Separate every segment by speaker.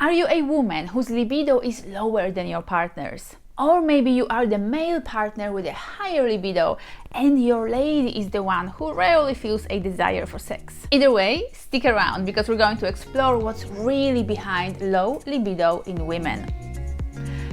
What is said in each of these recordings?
Speaker 1: Are you a woman whose libido is lower than your partner's? Or maybe you are the male partner with a higher libido and your lady is the one who rarely feels a desire for sex. Either way, stick around because we're going to explore what's really behind low libido in women.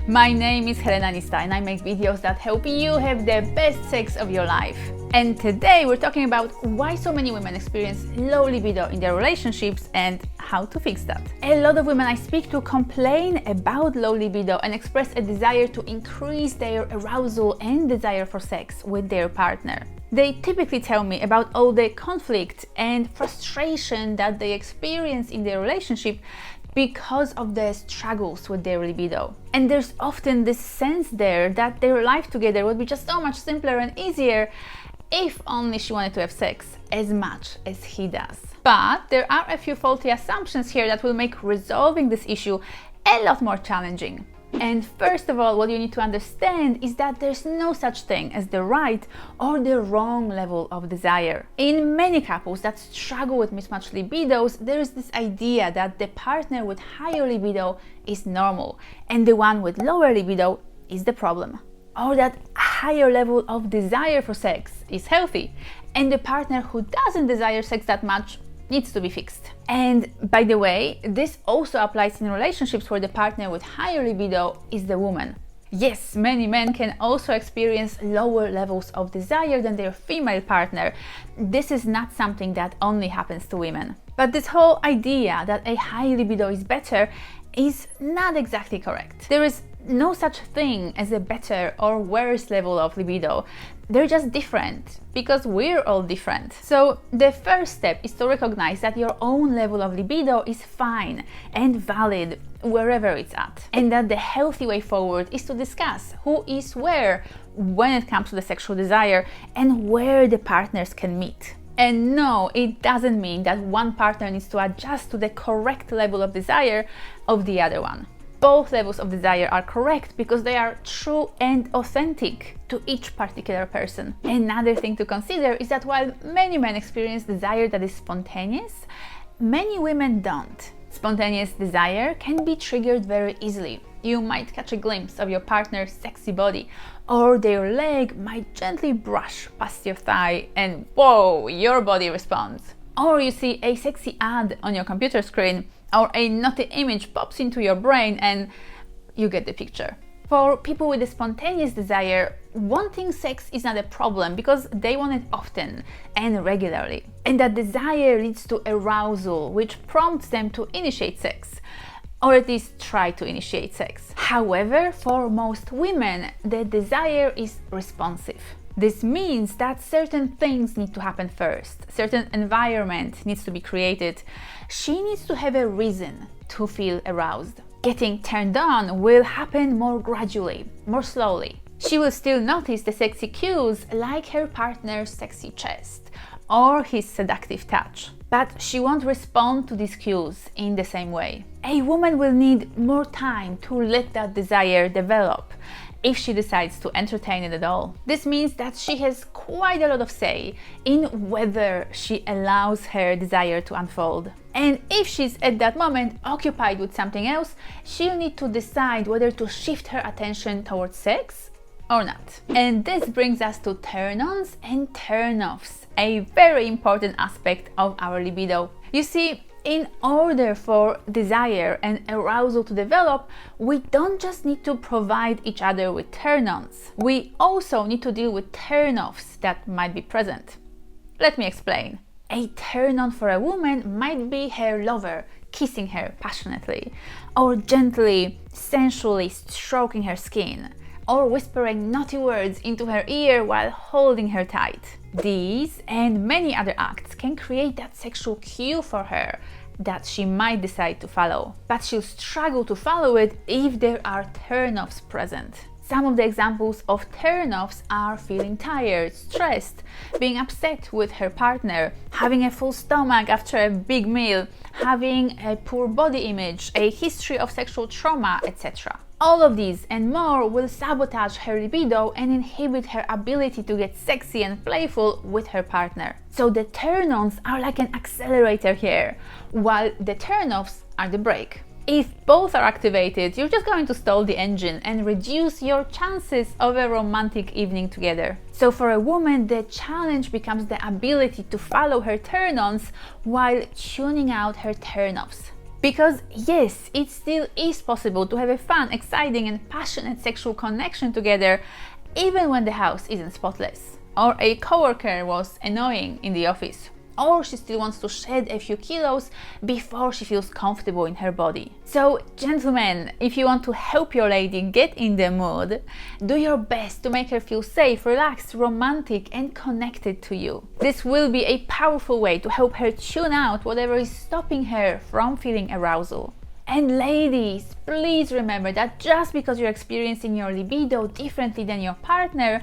Speaker 1: My name is Helena Nista and I make videos that help you have the best sex of your life. And today we're talking about why so many women experience low libido in their relationships and how to fix that. A lot of women I speak to complain about low libido and express a desire to increase their arousal and desire for sex with their partner. They typically tell me about all the conflict and frustration that they experience in their relationship because of the struggles with their libido. And there's often this sense there that their life together would be just so much simpler and easier if only she wanted to have sex as much as he does. But there are a few faulty assumptions here that will make resolving this issue a lot more challenging. And first of all, what you need to understand is that there's no such thing as the right or the wrong level of desire. In many couples that struggle with mismatched libidos, there is this idea that the partner with higher libido is normal and the one with lower libido is the problem. Or that a higher level of desire for sex is healthy and the partner who doesn't desire sex that much needs to be fixed. And by the way, this also applies in relationships where the partner with higher libido is the woman. Yes, many men can also experience lower levels of desire than their female partner. This is not something that only happens to women. But this whole idea that a high libido is better is not exactly correct. There is no such thing as a better or worse level of libido. They're just different because we're all different. So the first step is to recognize that your own level of libido is fine and valid wherever it's at. And that the healthy way forward is to discuss who is where when it comes to the sexual desire and where the partners can meet. And no, it doesn't mean that one partner needs to adjust to the correct level of desire of the other one. Both levels of desire are correct because they are true and authentic to each particular person. Another thing to consider is that while many men experience desire that is spontaneous, many women don't. Spontaneous desire can be triggered very easily. You might catch a glimpse of your partner's sexy body, or their leg might gently brush past your thigh and whoa, your body responds. Or you see a sexy ad on your computer screen, or a naughty image pops into your brain and you get the picture. For people with a spontaneous desire, wanting sex is not a problem because they want it often and regularly. And that desire leads to arousal, which prompts them to initiate sex, or at least try to initiate sex. However, for most women, the desire is responsive. This means that certain things need to happen first, certain environment needs to be created. She needs to have a reason to feel aroused. Getting turned on will happen more gradually, more slowly. She will still notice the sexy cues like her partner's sexy chest or his seductive touch, but she won't respond to these cues in the same way. A woman will need more time to let that desire develop if she decides to entertain it at all. This means that she has quite a lot of say in whether she allows her desire to unfold. And if she's at that moment occupied with something else, she'll need to decide whether to shift her attention towards sex or not. And this brings us to turn-ons and turn-offs, a very important aspect of our libido. You see, in order for desire and arousal to develop, we don't just need to provide each other with turn-ons. We also need to deal with turn-offs that might be present. Let me explain. A turn-on for a woman might be her lover kissing her passionately, or gently, sensually stroking her skin, or whispering naughty words into her ear while holding her tight. These and many other acts can create that sexual cue for her that she might decide to follow, but she'll struggle to follow it if there are turn-offs present. Some of the examples of turn-offs are feeling tired, stressed, being upset with her partner, having a full stomach after a big meal, having a poor body image, a history of sexual trauma, etc. All of these and more will sabotage her libido and inhibit her ability to get sexy and playful with her partner. So the turn-ons are like an accelerator here, while the turn-offs are the brake. If both are activated, you're just going to stall the engine and reduce your chances of a romantic evening together. So for a woman, the challenge becomes the ability to follow her turn-ons while tuning out her turn-offs. Because yes, it still is possible to have a fun, exciting and passionate sexual connection together, even when the house isn't spotless, or a coworker was annoying in the office, or she still wants to shed a few kilos before she feels comfortable in her body. So gentlemen, if you want to help your lady get in the mood, do your best to make her feel safe, relaxed, romantic and connected to you. This will be a powerful way to help her tune out whatever is stopping her from feeling arousal. And ladies, please remember that just because you're experiencing your libido differently than your partner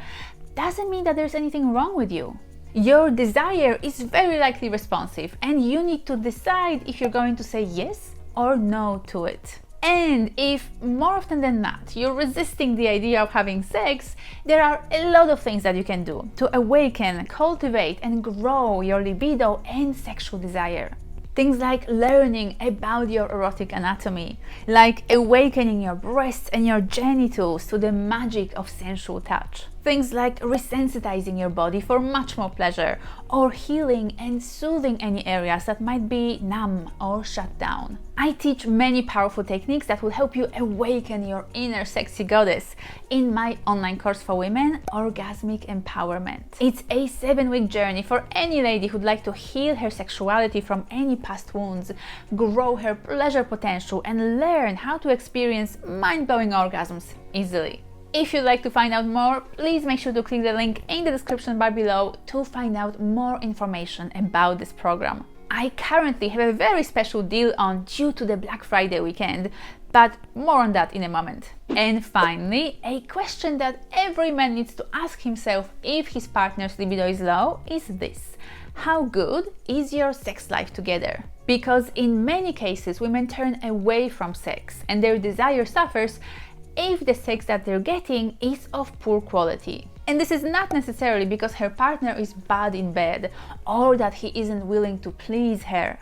Speaker 1: doesn't mean that there's anything wrong with you. Your desire is very likely responsive, and you need to decide if you're going to say yes or no to it. And if more often than not you're resisting the idea of having sex, there are a lot of things that you can do to awaken, cultivate and grow your libido and sexual desire. Things like learning about your erotic anatomy, like awakening your breasts and your genitals to the magic of sensual touch. Things like resensitizing your body for much more pleasure, or healing and soothing any areas that might be numb or shut down. I teach many powerful techniques that will help you awaken your inner sexy goddess in my online course for women, Orgasmic Empowerment. It's a 7-week journey for any lady who'd like to heal her sexuality from any past wounds, grow her pleasure potential and learn how to experience mind-blowing orgasms easily. If you'd like to find out more, please make sure to click the link in the description bar below to find out more information about this program. I currently have a very special deal on due to the Black Friday weekend, but more on that in a moment. And finally, a question that every man needs to ask himself if his partner's libido is low is this: how good is your sex life together? Because in many cases, women turn away from sex and their desire suffers if the sex that they're getting is of poor quality. And this is not necessarily because her partner is bad in bed or that he isn't willing to please her.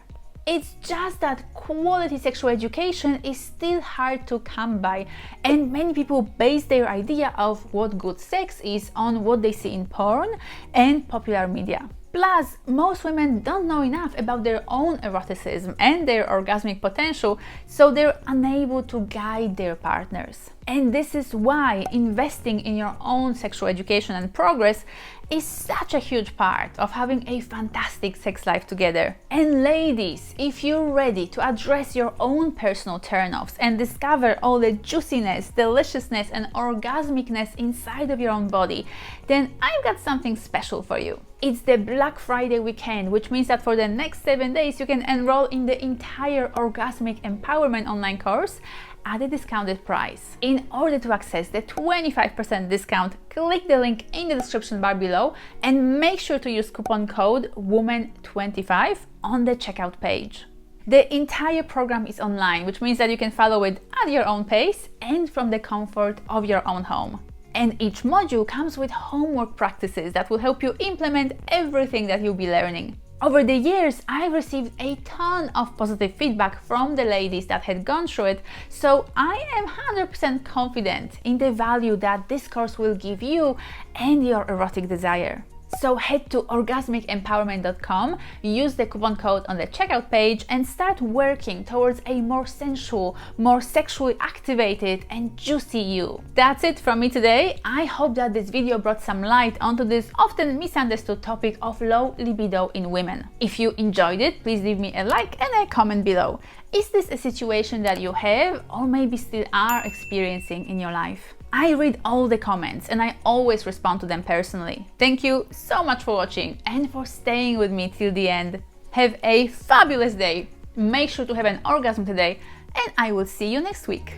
Speaker 1: It's just that quality sexual education is still hard to come by, and many people base their idea of what good sex is on what they see in porn and popular media. Plus, most women don't know enough about their own eroticism and their orgasmic potential, so they're unable to guide their partners. And this is why investing in your own sexual education and progress is such a huge part of having a fantastic sex life together. And ladies, if you're ready to address your own personal turn-offs and discover all the juiciness, deliciousness and orgasmicness inside of your own body, then I've got something special for you. It's the Black Friday weekend, which means that for the next 7 days you can enroll in the entire Orgasmic Empowerment online course at a discounted price. In order to access the 25% discount, click the link in the description bar below and make sure to use coupon code WOMAN25 on the checkout page. The entire program is online, which means that you can follow it at your own pace and from the comfort of your own home. And each module comes with homework practices that will help you implement everything that you'll be learning. Over the years, I've received a ton of positive feedback from the ladies that had gone through it, so I am 100% confident in the value that this course will give you and your erotic desire. So head to orgasmicempowerment.com, use the coupon code on the checkout page and start working towards a more sensual, more sexually activated and juicy you. That's it from me today. I hope that this video brought some light onto this often misunderstood topic of low libido in women. If you enjoyed it, please leave me a like and a comment below. Is this a situation that you have or maybe still are experiencing in your life? I read all the comments and I always respond to them personally. Thank you so much for watching and for staying with me till the end. Have a fabulous day. Make sure to have an orgasm today and I will see you next week.